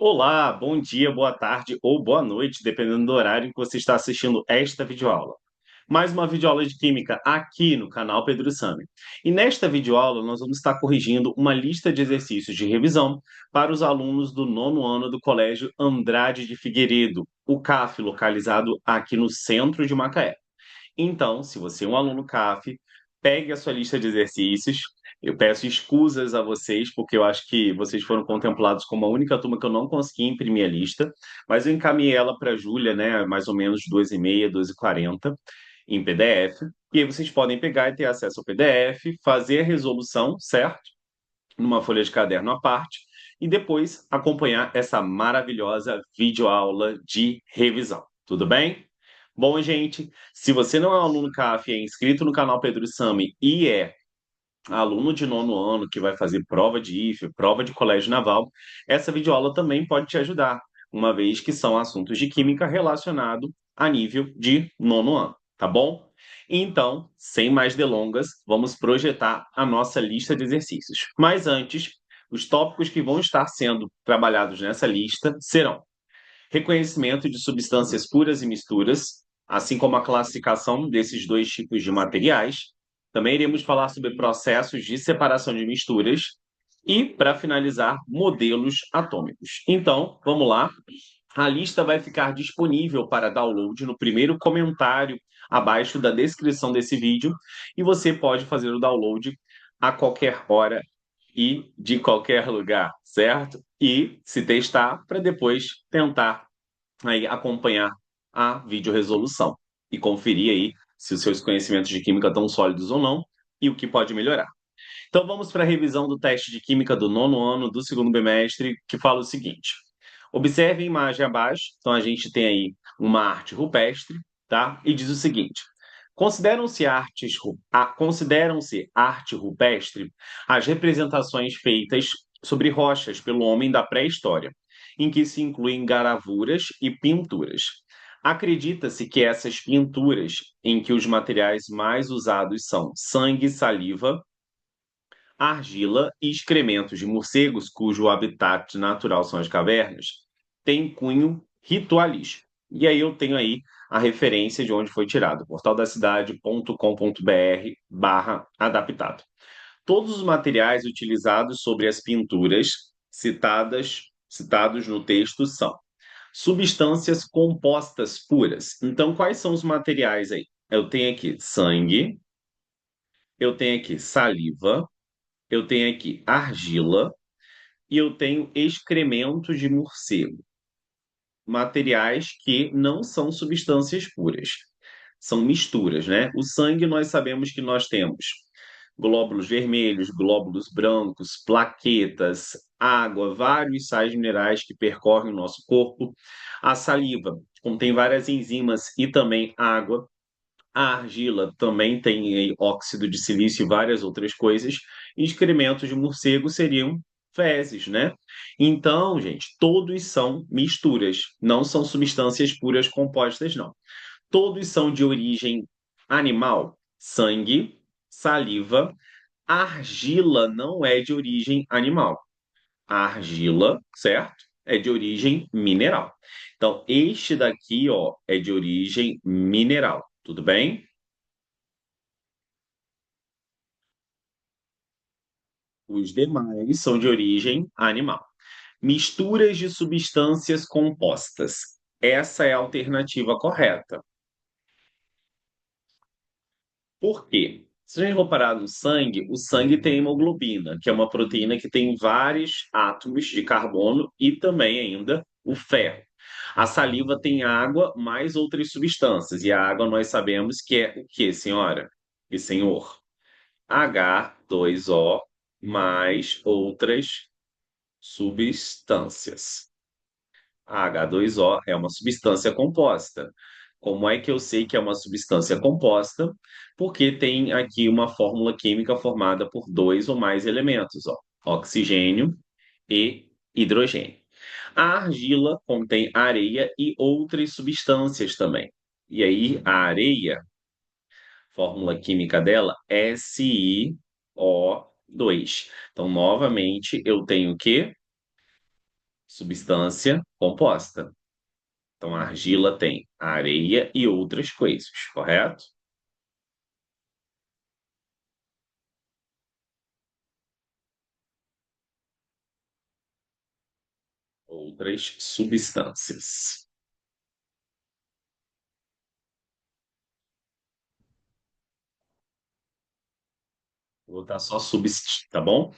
Olá, bom dia, boa tarde ou boa noite, dependendo do horário em que você está assistindo esta videoaula. Mais uma videoaula de Química aqui no canal Pedro Sami. E nesta videoaula nós vamos estar corrigindo uma lista de exercícios de revisão para os alunos do nono ano do Colégio Andrade de Figueiredo, o CAF, localizado aqui no centro de Macaé. Então, se você é um aluno CAF, pegue a sua lista de exercícios. Eu peço escusas a vocês, porque eu acho que vocês foram contemplados como a única turma que eu não consegui imprimir a lista, mas eu encaminhei ela para a Júlia, né, mais ou menos 2h30, 2h40, em PDF. E aí vocês podem pegar e ter acesso ao PDF, fazer a resolução, certo? Numa folha de caderno à parte, e depois acompanhar essa maravilhosa videoaula de revisão. Tudo bem? Bom, gente, se você não é um aluno CAF, é inscrito no canal Pedro Sami e é aluno de nono ano que vai fazer prova de IFE, prova de colégio naval, essa videoaula também pode te ajudar, uma vez que são assuntos de química relacionados a nível de nono ano, tá bom? Então, sem mais delongas, vamos projetar a nossa lista de exercícios. Mas antes, os tópicos que vão estar sendo trabalhados nessa lista serão reconhecimento de substâncias puras e misturas, assim como a classificação desses dois tipos de materiais. Também iremos falar sobre processos de separação de misturas e, para finalizar, modelos atômicos. Então, vamos lá. A lista vai ficar disponível para download no primeiro comentário abaixo da descrição desse vídeo e você pode fazer o download a qualquer hora e de qualquer lugar, certo? E se testar para depois tentar aí acompanhar a videoresolução e conferir aí se os seus conhecimentos de química estão sólidos ou não e o que pode melhorar. Então vamos para a revisão do teste de química do nono ano do segundo bimestre, que fala o seguinte: observe a imagem abaixo. Então a gente tem aí uma arte rupestre, tá? E diz o seguinte: consideram-se arte rupestre as representações feitas sobre rochas pelo homem da pré-história, em que se incluem gravuras e pinturas. Acredita-se que essas pinturas, em que os materiais mais usados são sangue, saliva, argila e excrementos de morcegos, cujo habitat natural são as cavernas, têm cunho ritualístico. E aí eu tenho aí a referência de onde foi tirado, portaldacidade.com.br/adaptado. Todos os materiais utilizados sobre as pinturas citados no texto são substâncias compostas puras. Então, quais são os materiais aí? Eu tenho aqui sangue, eu tenho aqui saliva, eu tenho aqui argila e eu tenho excremento de morcego. Materiais que não são substâncias puras. São misturas, né? O sangue nós sabemos que nós temos glóbulos vermelhos, glóbulos brancos, plaquetas, água, vários sais minerais que percorrem o nosso corpo. A saliva contém várias enzimas e também água. A argila também tem aí óxido de silício e várias outras coisas. E excrementos de morcego seriam fezes, né? Então, gente, todos são misturas, não são substâncias puras compostas, não. Todos são de origem animal, sangue, saliva. Argila não é de origem animal. A argila, certo? É de origem mineral. Então, este daqui, ó, é de origem mineral. Tudo bem? Os demais são de origem animal. Misturas de substâncias compostas. Essa é a alternativa correta. Por quê? Se a gente reparar no sangue, o sangue tem hemoglobina, que é uma proteína que tem vários átomos de carbono e também ainda o ferro. A saliva tem água mais outras substâncias, e a água nós sabemos que é o quê, senhora e senhor? H2O mais outras substâncias. A H2O é uma substância composta. Como é que eu sei que é uma substância composta? Porque tem aqui uma fórmula química formada por dois ou mais elementos, ó, oxigênio e hidrogênio. A argila contém areia e outras substâncias também. E aí, a areia, fórmula química dela, SiO2. Então, novamente, eu tenho o quê? Substância composta. Então, a argila tem a areia e outras coisas, correto? Outras substâncias. Vou botar só subst, tá bom?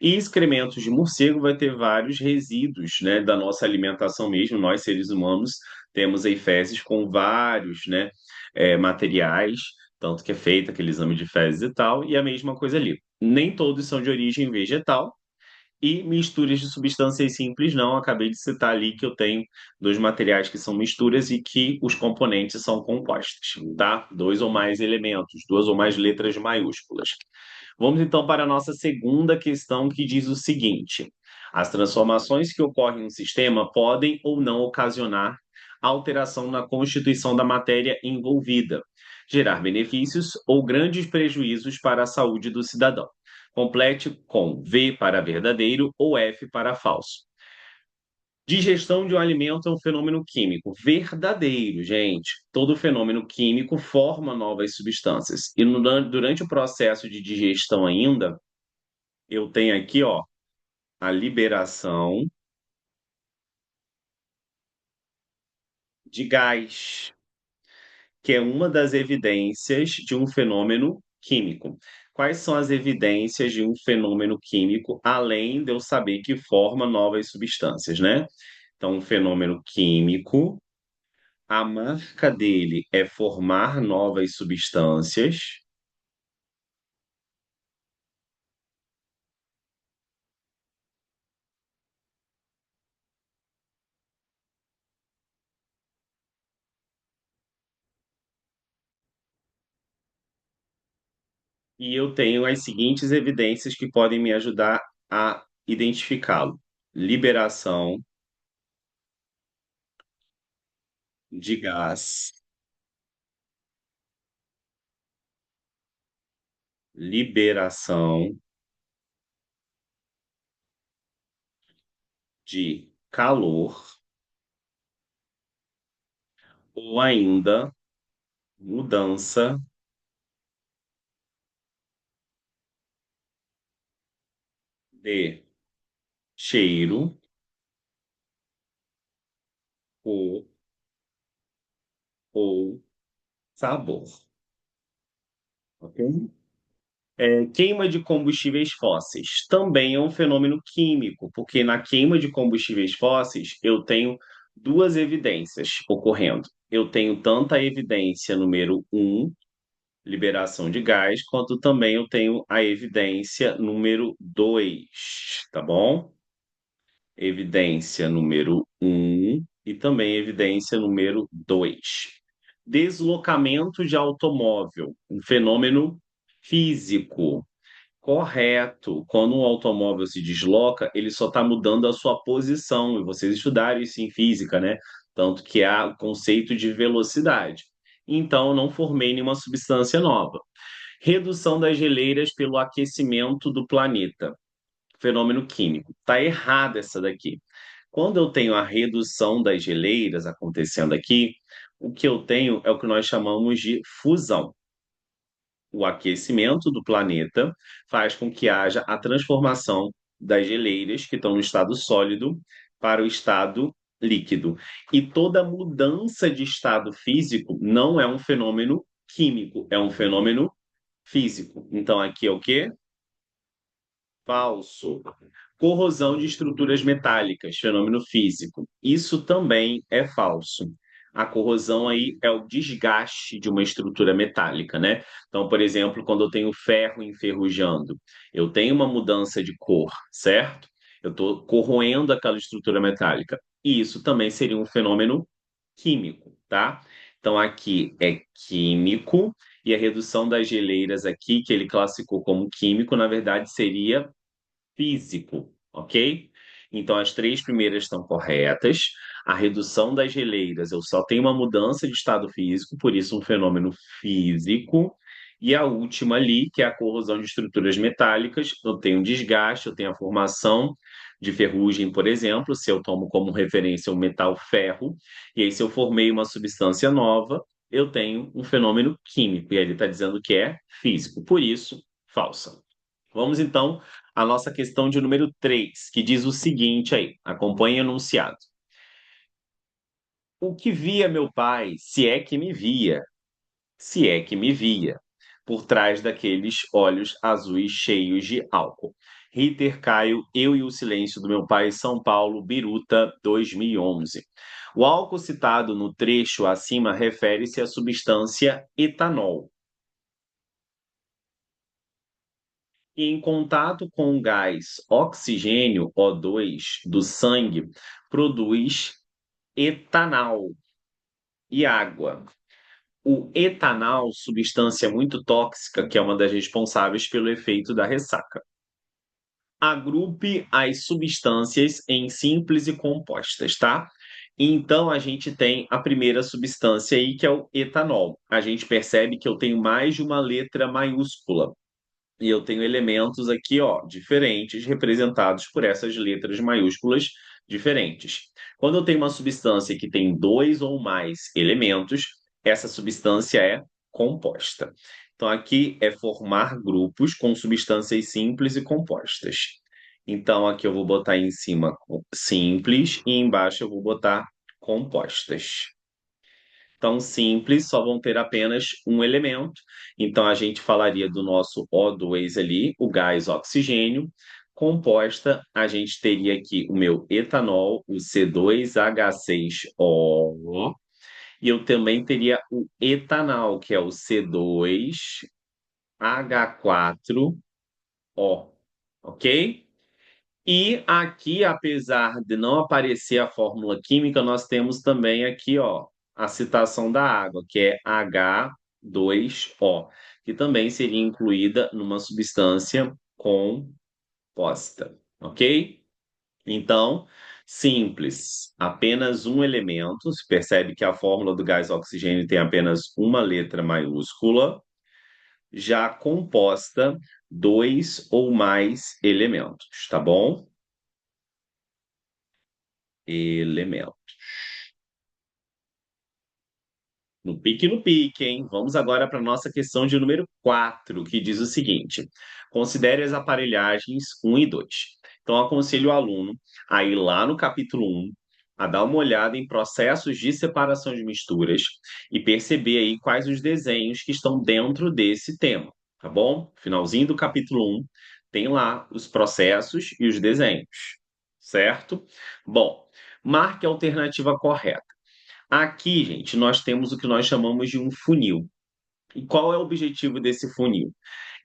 E excrementos de morcego vai ter vários resíduos, né, da nossa alimentação mesmo. Nós, seres humanos, temos aí fezes com vários, né, materiais, tanto que é feito aquele exame de fezes e tal, e a mesma coisa ali. Nem todos são de origem vegetal, e misturas de substâncias simples, não. Acabei de citar ali que eu tenho dois materiais que são misturas e que os componentes são compostos, tá? Dois ou mais elementos, duas ou mais letras maiúsculas. Vamos então para a nossa segunda questão, que diz o seguinte: as transformações que ocorrem no sistema podem ou não ocasionar alteração na constituição da matéria envolvida, gerar benefícios ou grandes prejuízos para a saúde do cidadão. Complete com V para verdadeiro ou F para falso. Digestão de um alimento é um fenômeno químico verdadeiro, gente. Todo fenômeno químico forma novas substâncias. E durante o processo de digestão ainda, eu tenho aqui, ó, a liberação de gás, que é uma das evidências de um fenômeno químico. Quais são as evidências de um fenômeno químico, além de eu saber que forma novas substâncias, né? Então, um fenômeno químico, a marca dele é formar novas substâncias, e eu tenho as seguintes evidências que podem me ajudar a identificá-lo: liberação de gás, liberação de calor, ou ainda mudança de cheiro, cor ou sabor. Ok? Queima de combustíveis fósseis também é um fenômeno químico, porque na queima de combustíveis fósseis eu tenho duas evidências ocorrendo. Eu tenho tanto a evidência número um, liberação de gás, quanto também eu tenho a evidência número 2, tá bom? Evidência número um e também evidência número 2. Deslocamento de automóvel, um fenômeno físico. Correto. Quando um automóvel se desloca, ele só está mudando a sua posição. E vocês estudaram isso em física, né? Tanto que há o conceito de velocidade. Então, não formei nenhuma substância nova. Redução das geleiras pelo aquecimento do planeta. Fenômeno químico. Está errada essa daqui. Quando eu tenho a redução das geleiras acontecendo aqui, o que eu tenho é o que nós chamamos de fusão. O aquecimento do planeta faz com que haja a transformação das geleiras, que estão no estado sólido, para o estado líquido. E toda mudança de estado físico não é um fenômeno químico, é um fenômeno físico. Então, aqui é o quê? Falso. Corrosão de estruturas metálicas, fenômeno físico. Isso também é falso. A corrosão aí é o desgaste de uma estrutura metálica, né? Então, por exemplo, quando eu tenho ferro enferrujando, eu tenho uma mudança de cor, certo? Eu estou corroendo aquela estrutura metálica. E isso também seria um fenômeno químico, tá? Então, aqui é químico, e a redução das geleiras aqui, que ele classificou como químico, na verdade seria físico, ok? Então, as três primeiras estão corretas. A redução das geleiras, eu só tenho uma mudança de estado físico, por isso um fenômeno físico. E a última ali, que é a corrosão de estruturas metálicas, eu tenho desgaste, eu tenho a formação de ferrugem, por exemplo, se eu tomo como referência o metal ferro, e aí se eu formei uma substância nova, eu tenho um fenômeno químico, e aí ele está dizendo que é físico, por isso, falsa. Vamos então à nossa questão de número 3, que diz o seguinte aí, acompanhe o enunciado. O que via meu pai, se é que me via, se é que me via, por trás daqueles olhos azuis cheios de álcool. Ritter Caio, Eu e o Silêncio do Meu Pai, São Paulo, Biruta, 2011. O álcool citado no trecho acima refere-se à substância etanol. E em contato com o gás oxigênio, O2, do sangue, produz etanol e água. O etanol, substância muito tóxica, que é uma das responsáveis pelo efeito da ressaca. Agrupe as substâncias em simples e compostas, tá? Então a gente tem a primeira substância aí, que é o etanol. A gente percebe que eu tenho mais de uma letra maiúscula. E eu tenho elementos aqui, ó, diferentes, representados por essas letras maiúsculas diferentes. Quando eu tenho uma substância que tem dois ou mais elementos, essa substância é composta. Então, aqui é formar grupos com substâncias simples e compostas. Então, aqui eu vou botar em cima simples e embaixo eu vou botar compostas. Então, simples, só vão ter apenas um elemento. Então, a gente falaria do nosso O2 ali, o gás oxigênio. Composta, a gente teria aqui o meu etanol, o C2H6O. E eu também teria o etanal, que é o C2H4O. Ok? E aqui, apesar de não aparecer a fórmula química, nós temos também aqui, ó, a citação da água, que é H2O, que também seria incluída numa substância composta, ok? Então, simples, apenas um elemento. Se percebe que a fórmula do gás oxigênio tem apenas uma letra maiúscula, já composta, dois ou mais elementos, tá bom? Elemento. No pique, hein? Vamos agora para a nossa questão de número 4, que diz o seguinte: considere as aparelhagens um e 2. Então, aconselho o aluno a ir lá no capítulo 1, a dar uma olhada em processos de separação de misturas e perceber aí quais os desenhos que estão dentro desse tema, tá bom? Finalzinho do capítulo 1, tem lá os processos e os desenhos, certo? Bom, marque a alternativa correta. Aqui, gente, nós temos o que nós chamamos de um funil. E qual é o objetivo desse funil?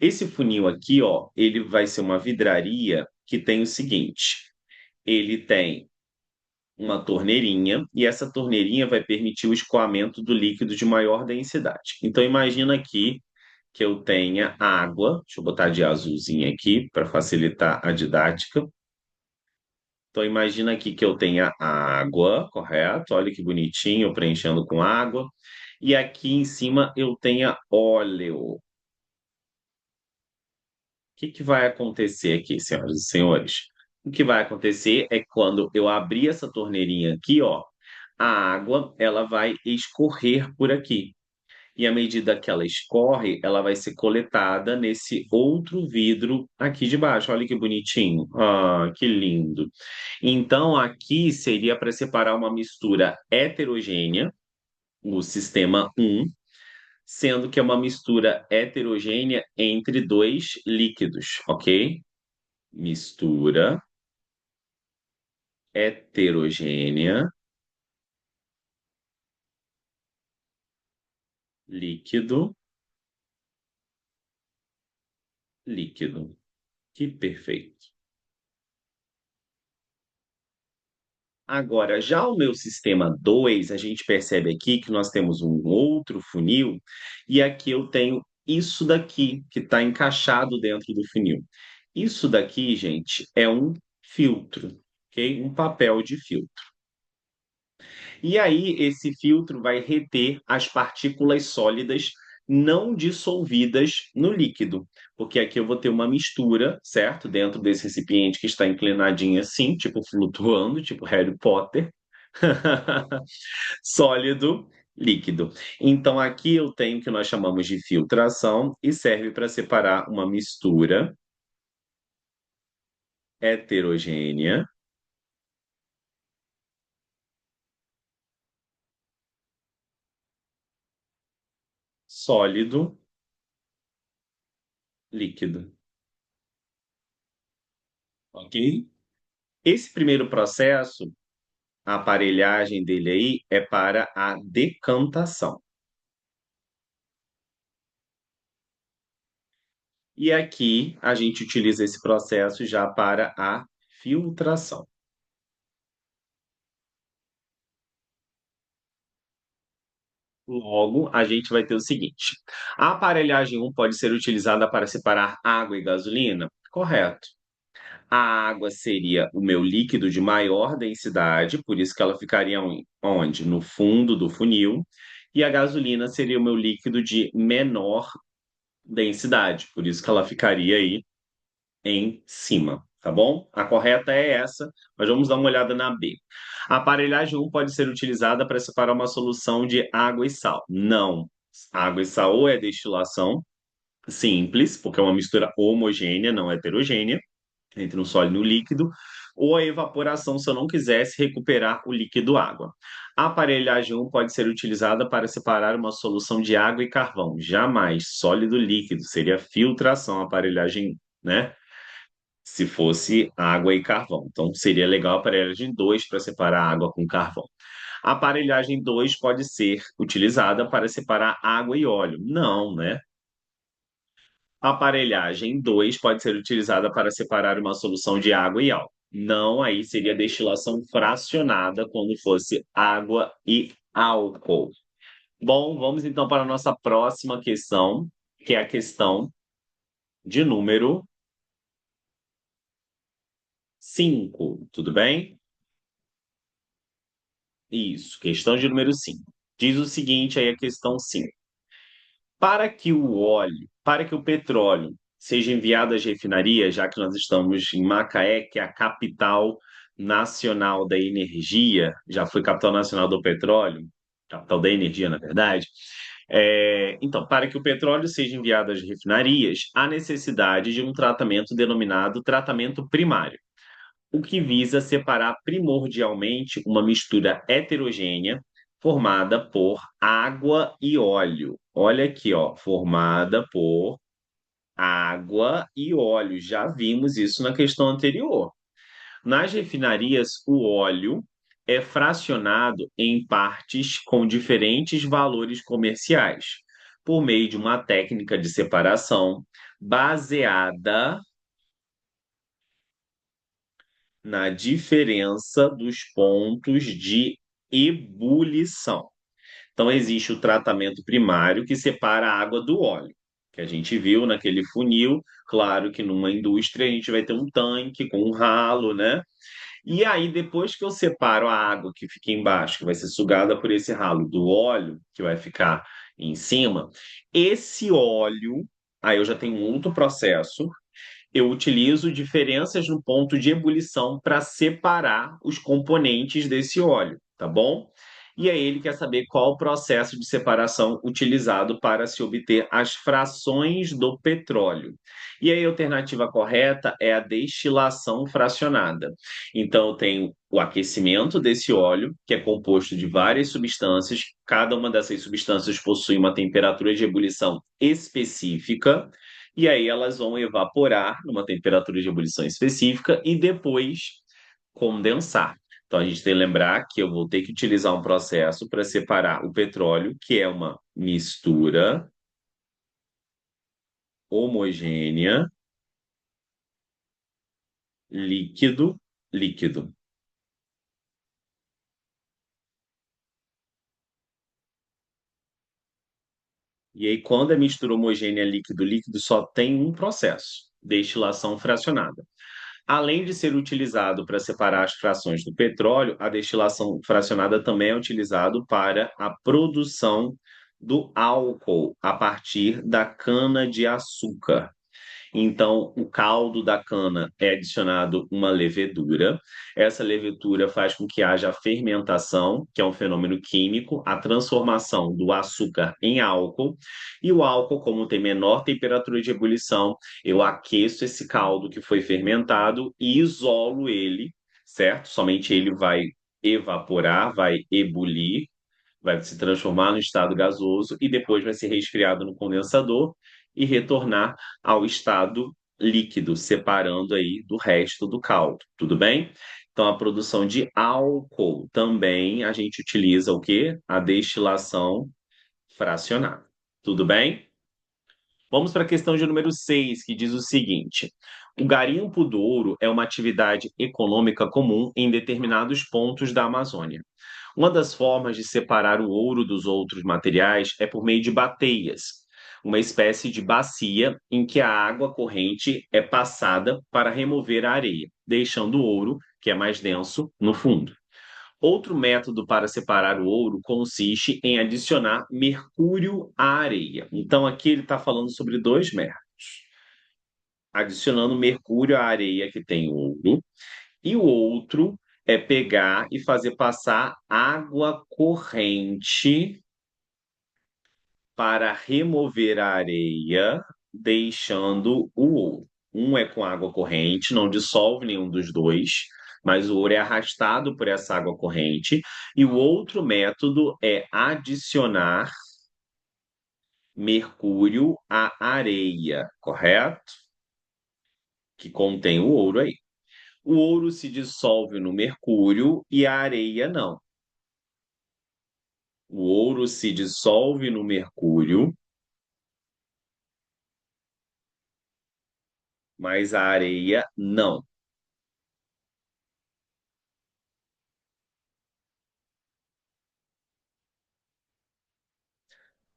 Esse funil aqui, ó, ele vai ser uma vidraria que tem o seguinte: ele tem uma torneirinha e essa torneirinha vai permitir o escoamento do líquido de maior densidade. Então, imagina aqui que eu tenha água, deixa eu botar de azulzinho aqui para facilitar a didática. Então, imagina aqui que eu tenha água, correto? Olha que bonitinho, eu preenchendo com água. E aqui em cima eu tenha óleo. O que vai acontecer aqui, senhoras e senhores? O que vai acontecer é que quando eu abrir essa torneirinha aqui, ó, a água ela vai escorrer por aqui. E à medida que ela escorre, ela vai ser coletada nesse outro vidro aqui de baixo. Olha que bonitinho. Ah, que lindo. Então, aqui seria para separar uma mistura heterogênea, o sistema 1, sendo que é uma mistura heterogênea entre dois líquidos, ok? Mistura heterogênea, líquido, líquido. Que perfeito. Agora, já o meu sistema 2, a gente percebe aqui que nós temos um outro funil, e aqui eu tenho isso daqui, que está encaixado dentro do funil. Isso daqui, gente, é um filtro, ok? Um papel de filtro. E aí, esse filtro vai reter as partículas sólidas não dissolvidas no líquido, porque aqui eu vou ter uma mistura, certo? Dentro desse recipiente que está inclinadinho assim, tipo flutuando, tipo Harry Potter. Sólido, líquido. Então, aqui eu tenho o que nós chamamos de filtração e serve para separar uma mistura heterogênea, sólido, líquido. Ok? Esse primeiro processo, a aparelhagem dele aí é para a decantação. E aqui a gente utiliza esse processo já para a filtração. Logo, a gente vai ter o seguinte: a aparelhagem um pode ser utilizada para separar água e gasolina? Correto. A água seria o meu líquido de maior densidade, por isso que ela ficaria onde? No fundo do funil. E a gasolina seria o meu líquido de menor densidade, por isso que ela ficaria aí em cima, tá bom? A correta é essa, mas vamos dar uma olhada na B. A aparelhagem um pode ser utilizada para separar uma solução de água e sal. Não. Água e sal ou é destilação simples, porque é uma mistura homogênea, não heterogênea, entre um sólido e um líquido, ou a evaporação se eu não quisesse recuperar o líquido água. A aparelhagem um pode ser utilizada para separar uma solução de água e carvão. Jamais sólido líquido, seria filtração, a aparelhagem, né? Se fosse água e carvão. Então, seria legal a aparelhagem 2 para separar água com carvão. A aparelhagem 2 pode ser utilizada para separar água e óleo. Não, né? A aparelhagem 2 pode ser utilizada para separar uma solução de água e álcool. Não, aí seria destilação fracionada quando fosse água e álcool. Bom, vamos então para a nossa próxima questão, que é a questão de número 5. Tudo bem? Isso, questão de número 5. Diz o seguinte aí a questão 5. Para que o petróleo seja enviado às refinarias, já que nós estamos em Macaé, que é a capital nacional da energia, já foi capital nacional do petróleo, capital da energia, na verdade. Então, para que o petróleo seja enviado às refinarias, há necessidade de um tratamento denominado tratamento primário, o que visa separar primordialmente uma mistura heterogênea formada por água e óleo. Olha aqui, ó, formada por água e óleo. Já vimos isso na questão anterior. Nas refinarias, o óleo é fracionado em partes com diferentes valores comerciais, por meio de uma técnica de separação baseada na diferença dos pontos de ebulição. Então, existe o tratamento primário que separa a água do óleo, que a gente viu naquele funil. Claro que numa indústria a gente vai ter um tanque com um ralo, né? E aí, depois que eu separo a água que fica embaixo, que vai ser sugada por esse ralo, do óleo, que vai ficar em cima, esse óleo, aí eu já tenho um outro processo, eu utilizo diferenças no ponto de ebulição para separar os componentes desse óleo, tá bom? E aí ele quer saber qual o processo de separação utilizado para se obter as frações do petróleo. E aí a alternativa correta é a destilação fracionada. Então eu tenho o aquecimento desse óleo, que é composto de várias substâncias, cada uma dessas substâncias possui uma temperatura de ebulição específica, e aí elas vão evaporar numa temperatura de ebulição específica e depois condensar. Então a gente tem que lembrar que eu vou ter que utilizar um processo para separar o petróleo, que é uma mistura homogênea, líquido, líquido. E aí, quando é mistura homogênea líquido, líquido, só tem um processo, destilação fracionada. Além de ser utilizado para separar as frações do petróleo, a destilação fracionada também é utilizado para a produção do álcool a partir da cana-de-açúcar. Então, o caldo da cana é adicionado uma levedura. Essa levedura faz com que haja a fermentação, que é um fenômeno químico, a transformação do açúcar em álcool. E o álcool, como tem menor temperatura de ebulição, eu aqueço esse caldo que foi fermentado e isolo ele, certo? Somente ele vai evaporar, vai ebulir, vai se transformar no estado gasoso e depois vai ser resfriado no condensador e retornar ao estado líquido, separando aí do resto do caldo, tudo bem? Então, a produção de álcool também a gente utiliza o quê? A destilação fracionada. Tudo bem? Vamos para a questão de número 6, que diz o seguinte: o garimpo do ouro é uma atividade econômica comum em determinados pontos da Amazônia. Uma das formas de separar o ouro dos outros materiais é por meio de bateias, uma espécie de bacia em que a água corrente é passada para remover a areia, deixando o ouro, que é mais denso, no fundo. Outro método para separar o ouro consiste em adicionar mercúrio à areia. Então, aqui ele está falando sobre dois métodos: adicionando mercúrio à areia que tem ouro, e o outro é pegar e fazer passar água corrente para remover a areia, deixando o ouro. Um é com água corrente, não dissolve nenhum dos dois, mas o ouro é arrastado por essa água corrente. E o outro método é adicionar mercúrio à areia, correto? Que contém o ouro aí. O ouro se dissolve no mercúrio e a areia não. O ouro se dissolve no mercúrio, mas a areia não.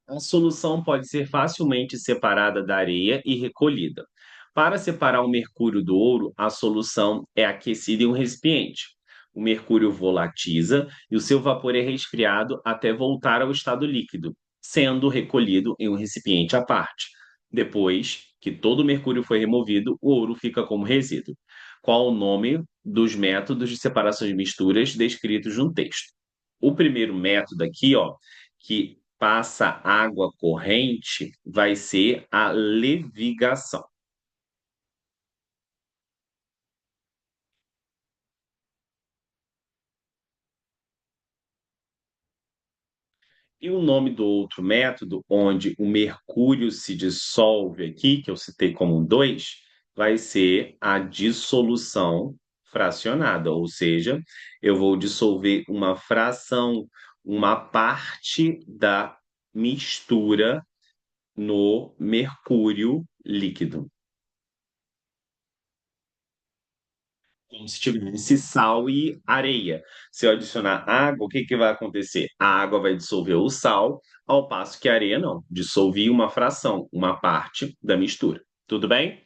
A solução pode ser facilmente separada da areia e recolhida. Para separar o mercúrio do ouro, a solução é aquecida em um recipiente. O mercúrio volatiza e o seu vapor é resfriado até voltar ao estado líquido, sendo recolhido em um recipiente à parte. Depois que todo o mercúrio foi removido, o ouro fica como resíduo. Qual o nome dos métodos de separação de misturas descritos no texto? O primeiro método aqui, ó, que passa água corrente, vai ser a levigação. E o nome do outro método, onde o mercúrio se dissolve aqui, que eu citei como um 2, vai ser a dissolução fracionada, ou seja, eu vou dissolver uma fração, uma parte da mistura no mercúrio líquido. Como se tivesse sal e areia. Se eu adicionar água, o que que vai acontecer? A água vai dissolver o sal, ao passo que a areia não. Dissolvi uma fração, uma parte da mistura. Tudo bem?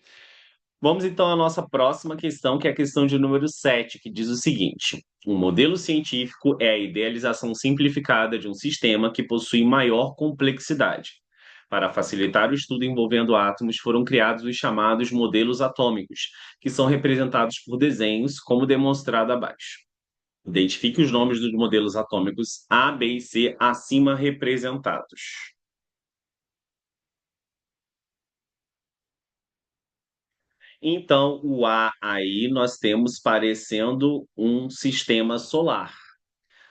Vamos então à nossa próxima questão, que é a questão de número 7, que diz o seguinte: um modelo científico é a idealização simplificada de um sistema que possui maior complexidade. Para facilitar o estudo envolvendo átomos, foram criados os chamados modelos atômicos, que são representados por desenhos, como demonstrado abaixo. Identifique os nomes dos modelos atômicos A, B e C acima representados. Então, o A aí nós temos parecendo um sistema solar,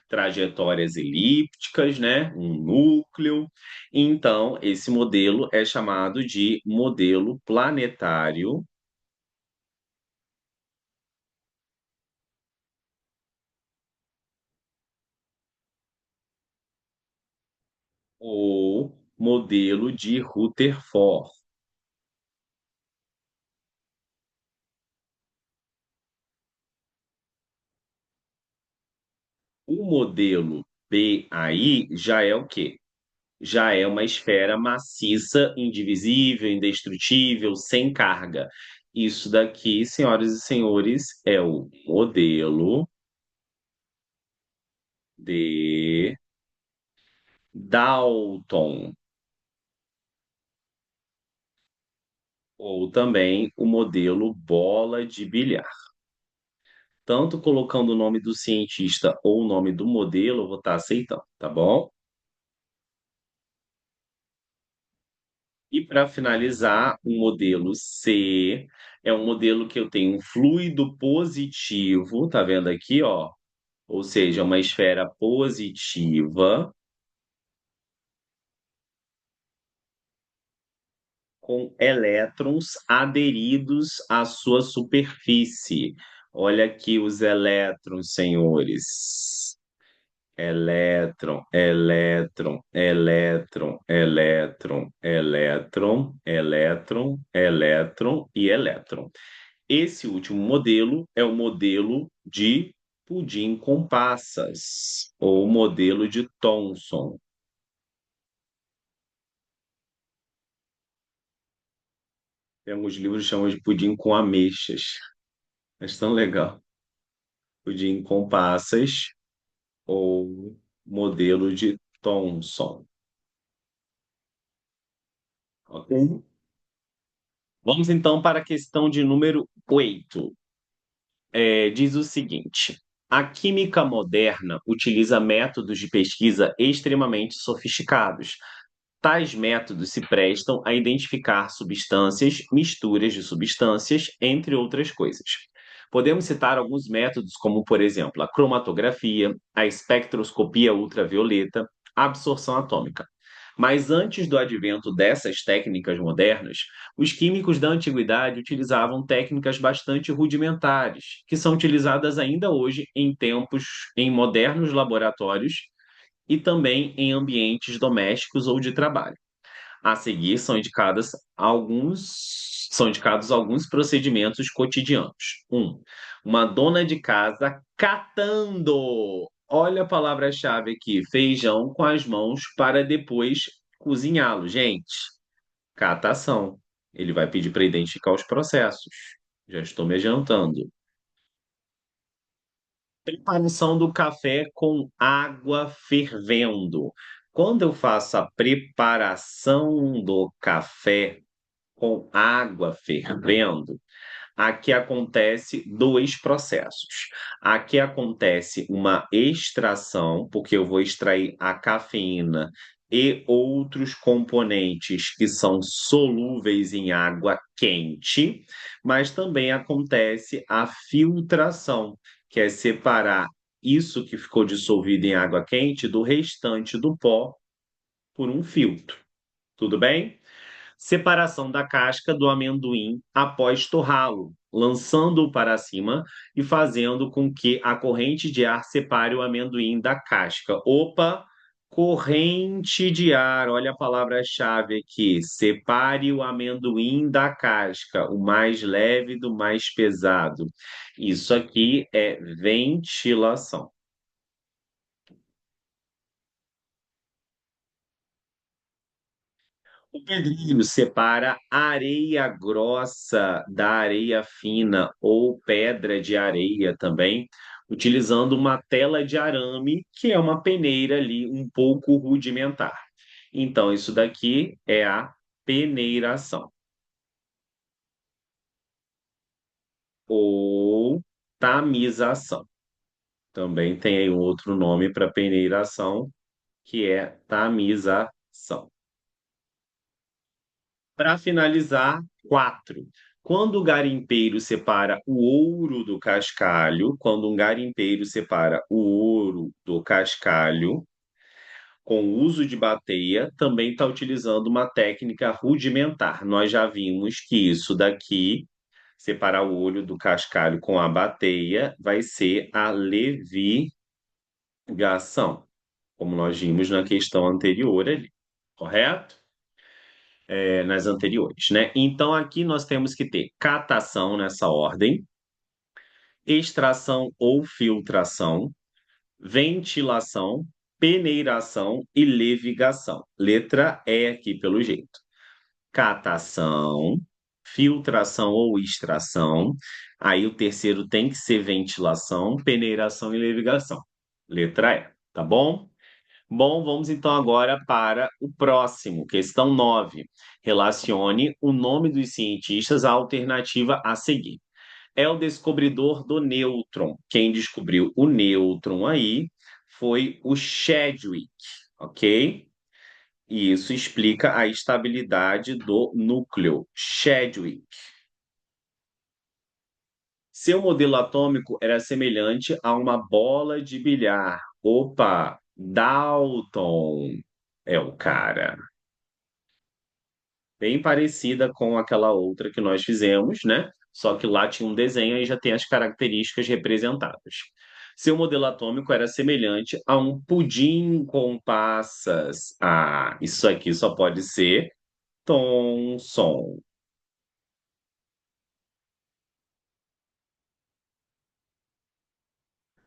trajetórias elípticas, né? Um núcleo. Então, esse modelo é chamado de modelo planetário ou modelo de Rutherford. O modelo BAI já é o quê? Já é uma esfera maciça, indivisível, indestrutível, sem carga. Isso daqui, senhoras e senhores, é o modelo de Dalton, ou também o modelo bola de bilhar. Tanto colocando o nome do cientista ou o nome do modelo, eu vou estar aceitando, tá bom? E para finalizar, o modelo C é um modelo que eu tenho um fluido positivo, tá vendo aqui, ó? Ou seja, uma esfera positiva com elétrons aderidos à sua superfície. Olha aqui os elétrons, senhores. Elétron, elétron, elétron, elétron, elétron, elétron, elétron e elétron. Esse último modelo é o modelo de pudim com passas, ou modelo de Thomson. Tem alguns livros que chamam de pudim com ameixas. Mas tão legal. Pudim com passas ou modelo de Thomson. Ok? Vamos então para a questão de número 8. Diz o seguinte: a química moderna utiliza métodos de pesquisa extremamente sofisticados. Tais métodos se prestam a identificar substâncias, misturas de substâncias, entre outras coisas. Podemos citar alguns métodos, como, por exemplo, a cromatografia, a espectroscopia ultravioleta, a absorção atômica. Mas antes do advento dessas técnicas modernas, os químicos da antiguidade utilizavam técnicas bastante rudimentares, que são utilizadas ainda hoje em modernos laboratórios e também em ambientes domésticos ou de trabalho. A seguir são indicados alguns procedimentos cotidianos. Uma dona de casa catando. Olha a palavra-chave aqui, feijão com as mãos para depois cozinhá-lo. Gente, catação. Ele vai pedir para identificar os processos. Já estou me adiantando. Preparação do café com água fervendo. Quando eu faço a preparação do café com água fervendo, aqui acontece dois processos. Aqui acontece uma extração, porque eu vou extrair a cafeína e outros componentes que são solúveis em água quente, mas também acontece a filtração, que é separar isso que ficou dissolvido em água quente do restante do pó por um filtro. Tudo bem? Separação da casca do amendoim após torrá-lo, lançando-o para cima e fazendo com que a corrente de ar separe o amendoim da casca. Opa! Corrente de ar, olha a palavra-chave aqui. Separe o amendoim da casca, o mais leve do mais pesado. Isso aqui é ventilação. O pedreiro separa areia grossa da areia fina ou pedra de areia também, utilizando uma tela de arame, que é uma peneira ali um pouco rudimentar. Então, isso daqui é a peneiração ou tamização. Também tem aí um outro nome para peneiração, que é tamização. Para finalizar, 4. Quando o garimpeiro separa o ouro do cascalho, quando um garimpeiro separa o ouro do cascalho, com o uso de bateia, também está utilizando uma técnica rudimentar. Nós já vimos que isso daqui, separar o ouro do cascalho com a bateia, vai ser a levigação, como nós vimos na questão anterior ali, correto? Nas anteriores, né? Então aqui nós temos que ter catação nessa ordem, extração ou filtração, ventilação, peneiração e levigação. Letra E aqui pelo jeito. Catação, filtração ou extração. Aí o terceiro tem que ser ventilação, peneiração e levigação. Letra E, tá bom? Bom, vamos então agora para o próximo, questão 9. Relacione o nome dos cientistas à alternativa a seguir. É o descobridor do nêutron. Quem descobriu o nêutron aí foi o Chadwick, ok? E isso explica a estabilidade do núcleo. Chadwick. Seu modelo atômico era semelhante a uma bola de bilhar. Opa, Dalton é o cara. Bem parecida com aquela outra que nós fizemos, né? Só que lá tinha um desenho e já tem as características representadas. Seu modelo atômico era semelhante a um pudim com passas. Ah, isso aqui só pode ser Thomson.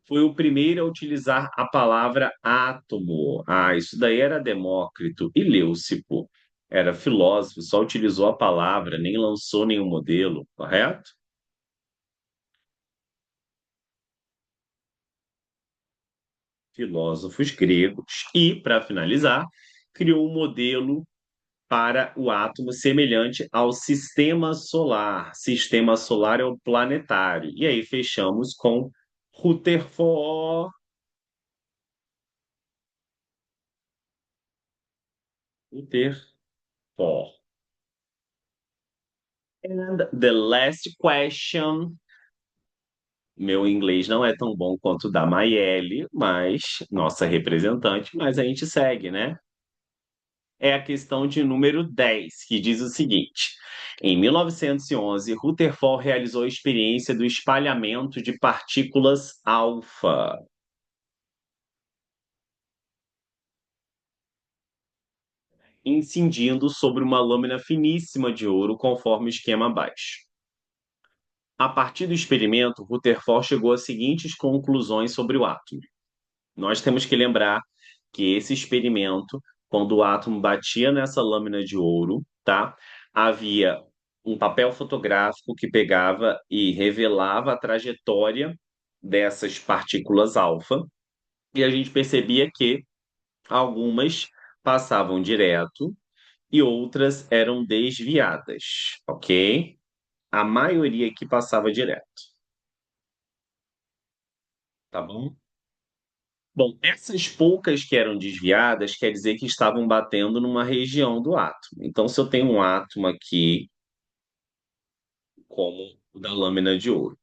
Foi o primeiro a utilizar a palavra átomo. Ah, isso daí era Demócrito. E Leucipo era filósofo, só utilizou a palavra, nem lançou nenhum modelo, correto? Filósofos gregos. E, para finalizar, criou um modelo para o átomo semelhante ao sistema solar. Sistema solar é o planetário. E aí fechamos com Rutherford. Rutherford. And the last question. Meu inglês não é tão bom quanto o da Maiele, mas nossa representante, mas a gente segue, né? É a questão de número 10, que diz o seguinte: em 1911, Rutherford realizou a experiência do espalhamento de partículas alfa, incidindo sobre uma lâmina finíssima de ouro, conforme o esquema abaixo. A partir do experimento, Rutherford chegou às seguintes conclusões sobre o átomo. Nós temos que lembrar que esse experimento, quando o átomo batia nessa lâmina de ouro, tá? Havia um papel fotográfico que pegava e revelava a trajetória dessas partículas alfa, e a gente percebia que algumas passavam direto e outras eram desviadas, ok? A maioria que passava direto, tá bom? Bom, essas poucas que eram desviadas quer dizer que estavam batendo numa região do átomo. Então, se eu tenho um átomo aqui, como o da lâmina de ouro,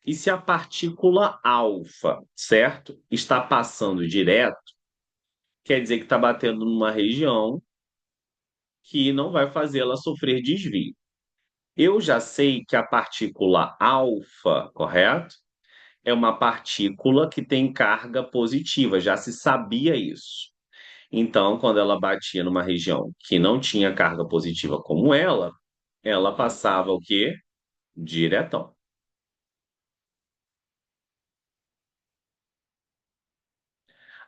e se a partícula alfa, certo, está passando direto, quer dizer que está batendo numa região que não vai fazer ela sofrer desvio. Eu já sei que a partícula alfa, correto? É uma partícula que tem carga positiva, já se sabia isso. Então, quando ela batia numa região que não tinha carga positiva como ela passava o quê? Diretão.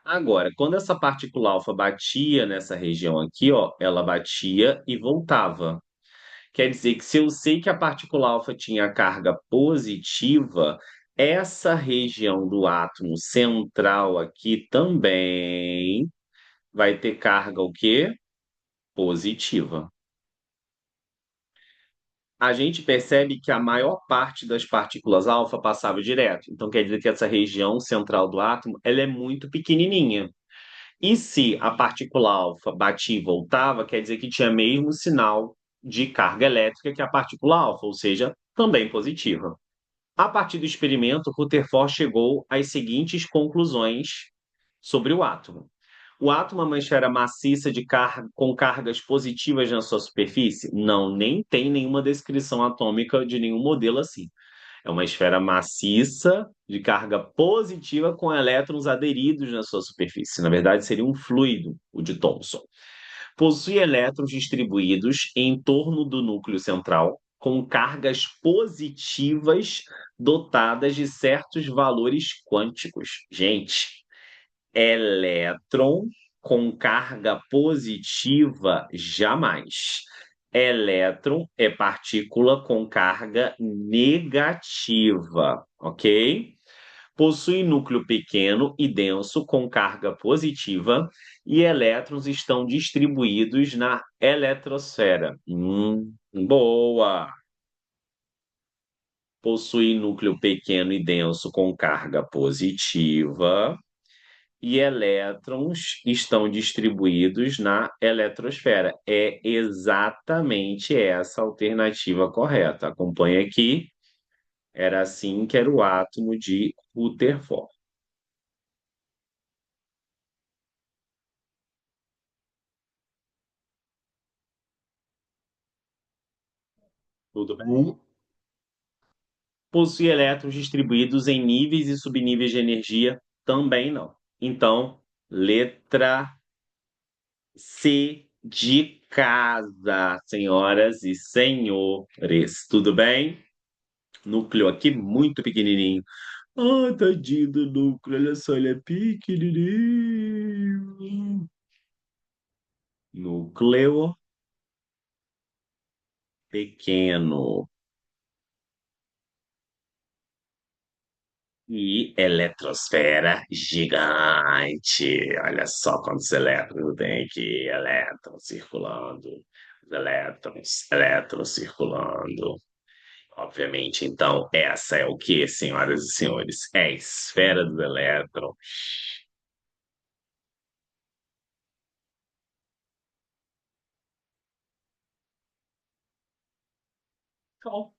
Agora, quando essa partícula alfa batia nessa região aqui, ó, ela batia e voltava. Quer dizer que se eu sei que a partícula alfa tinha carga positiva, essa região do átomo central aqui também vai ter carga o quê? Positiva. A gente percebe que a maior parte das partículas alfa passava direto. Então quer dizer que essa região central do átomo, ela é muito pequenininha. E se a partícula alfa batia e voltava, quer dizer que tinha mesmo sinal de carga elétrica que a partícula alfa, ou seja, também positiva. A partir do experimento, Rutherford chegou às seguintes conclusões sobre o átomo. O átomo é uma esfera maciça com cargas positivas na sua superfície? Não, nem tem nenhuma descrição atômica de nenhum modelo assim. É uma esfera maciça de carga positiva com elétrons aderidos na sua superfície. Na verdade, seria um fluido, o de Thomson. Possui elétrons distribuídos em torno do núcleo central, com cargas positivas dotadas de certos valores quânticos. Gente, elétron com carga positiva, jamais. Elétron é partícula com carga negativa, ok? Possui núcleo pequeno e denso com carga positiva e elétrons estão distribuídos na eletrosfera. Boa! Possui núcleo pequeno e denso com carga positiva e elétrons estão distribuídos na eletrosfera. É exatamente essa a alternativa correta. Acompanhe aqui. Era assim que era o átomo de Rutherford. Tudo bem? Possui elétrons distribuídos em níveis e subníveis de energia? Também não. Então, letra C de casa, senhoras e senhores. Tudo bem? Núcleo aqui muito pequenininho. Ah, tadinho do núcleo, olha só, ele é pequenininho. Núcleo pequeno. E eletrosfera gigante. Olha só quantos elétrons tem aqui. Elétrons circulando. Os elétrons circulando. Obviamente, então, essa é o que, senhoras e senhores? É a esfera do elétron. Bom,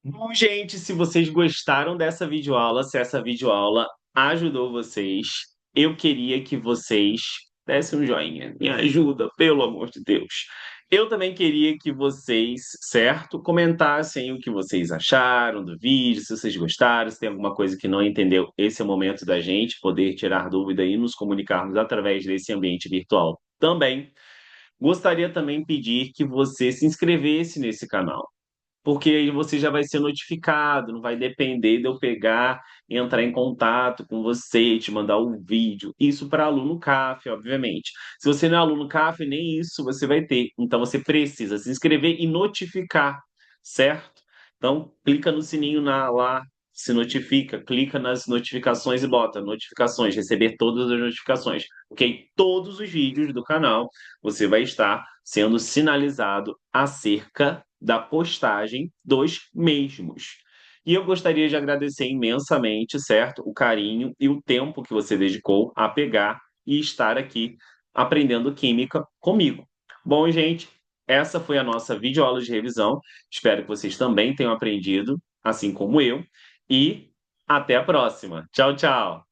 Bom, gente, se vocês gostaram dessa videoaula, se essa videoaula ajudou vocês, eu queria que vocês dessem um joinha. Me ajuda, pelo amor de Deus. Eu também queria que vocês, certo, comentassem o que vocês acharam do vídeo, se vocês gostaram, se tem alguma coisa que não entendeu. Esse é o momento da gente poder tirar dúvida e nos comunicarmos através desse ambiente virtual também. Gostaria também de pedir que você se inscrevesse nesse canal, porque aí você já vai ser notificado, não vai depender de eu pegar e entrar em contato com você, te mandar um vídeo. Isso para aluno CAF, obviamente. Se você não é aluno CAF, nem isso você vai ter. Então você precisa se inscrever e notificar, certo? Então clica no sininho lá, se notifica, clica nas notificações e bota notificações, receber todas as notificações, ok? Todos os vídeos do canal você vai estar sendo sinalizado acerca da postagem dos mesmos. E eu gostaria de agradecer imensamente, certo, o carinho e o tempo que você dedicou a pegar e estar aqui aprendendo química comigo. Bom, gente, essa foi a nossa videoaula de revisão. Espero que vocês também tenham aprendido, assim como eu. E até a próxima. Tchau, tchau.